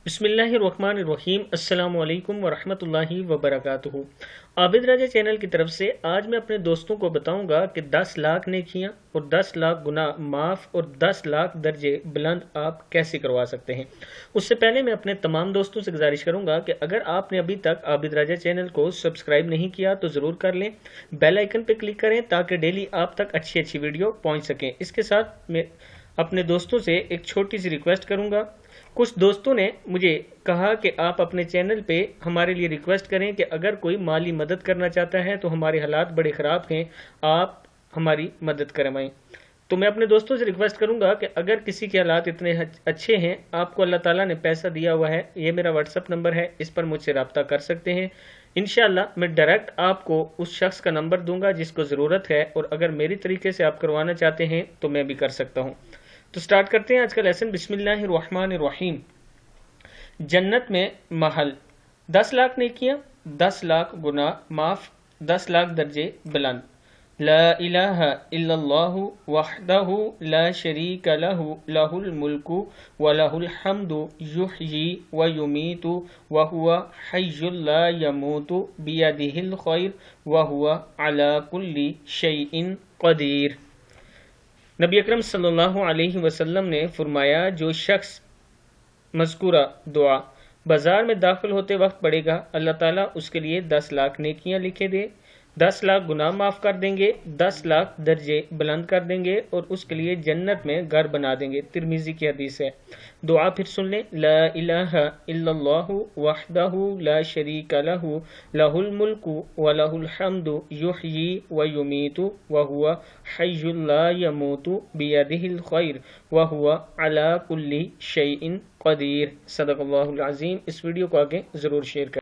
बिस्मिल्लाहिर्रहमानिर्रहीम। अस्सलाम वालेकुम वरहमतुल्लाहि वबरकातुहू। आबिद राजा चैनल की तरफ से आज मैं अपने दोस्तों को बताऊंगा कि 10 लाख नेकियां और 10 लाख गुनाह माफ़ और 10 लाख दर्जे बुलंद आप कैसे करवा सकते हैं। उससे पहले मैं अपने तमाम दोस्तों से गुजारिश करूंगा कि अगर आपने अभी तक आबिद राजा चैनल को सब्सक्राइब नहीं किया तो ज़रूर कर लें, बेल आइकन पर क्लिक करें ताकि डेली आप तक अच्छी अच्छी वीडियो पहुँच सकें। इसके साथ मैं अपने दोस्तों से एक छोटी सी रिक्वेस्ट करूंगा। कुछ दोस्तों ने मुझे कहा कि आप अपने चैनल पे हमारे लिए रिक्वेस्ट करें कि अगर कोई माली मदद करना चाहता है तो हमारे हालात बड़े ख़राब हैं, आप हमारी मदद करवाएं। तो मैं अपने दोस्तों से रिक्वेस्ट करूंगा कि अगर किसी के हालात इतने अच्छे हैं, आपको अल्लाह ताला ने पैसा दिया हुआ है, ये मेरा व्हाट्सअप नंबर है, इस पर मुझसे रब्ता कर सकते हैं। इंशाल्लाह मैं डायरेक्ट आपको उस शख्स का नंबर दूंगा जिसको ज़रूरत है, और अगर मेरी तरीके से आप करवाना चाहते हैं तो मैं भी कर सकता हूँ। तो स्टार्ट करते हैं आज का लेसन। बिस्मिल्लाहिर्रहमानिर्रहीम। जन्नत में महल, 10 लाख नेकियां, 10 लाख गुनाह माफ, 10 लाख दर्जे बुलंद। ला इलाहा इल्लल्लाहु वहदहु ला शरीका लहु लहुल मुल्कु व लहुल हम्दु युहयी व युमीतु व हुवा हय्युल ला यमूतु बियदिहिल खैर व हुवा अला कुल्ली शैइन कदीर। नबी अकरम सल्लल्लाहु अलैहि वसल्लम ने फरमाया, जो शख्स मज़कूरा दुआ बाजार में दाखिल होते वक्त पढ़ेगा, अल्लाह ताला उसके लिए 10 लाख नेकियां लिखे दे, 10 लाख गुनाह माफ़ कर देंगे, 10 लाख दर्जे बुलंद कर देंगे और उसके लिए जन्नत में घर बना देंगे। तिरमिज़ी की हदीस है। दुआ फिर सुन लें। ला इलाहा इल्लल्लाहु वहदहु ला शरीका लहु लहुल मुल्कु व लहुल हम्दु युहयी व युमीतु व हुवा हय्युल ला यमूतु बियदिहिल खैर व हुवा अला कुल्ली शैइन कदीर। सदक़ल्लाहुल अज़ीम। इस वीडियो को आगे ज़रूर शेयर करें।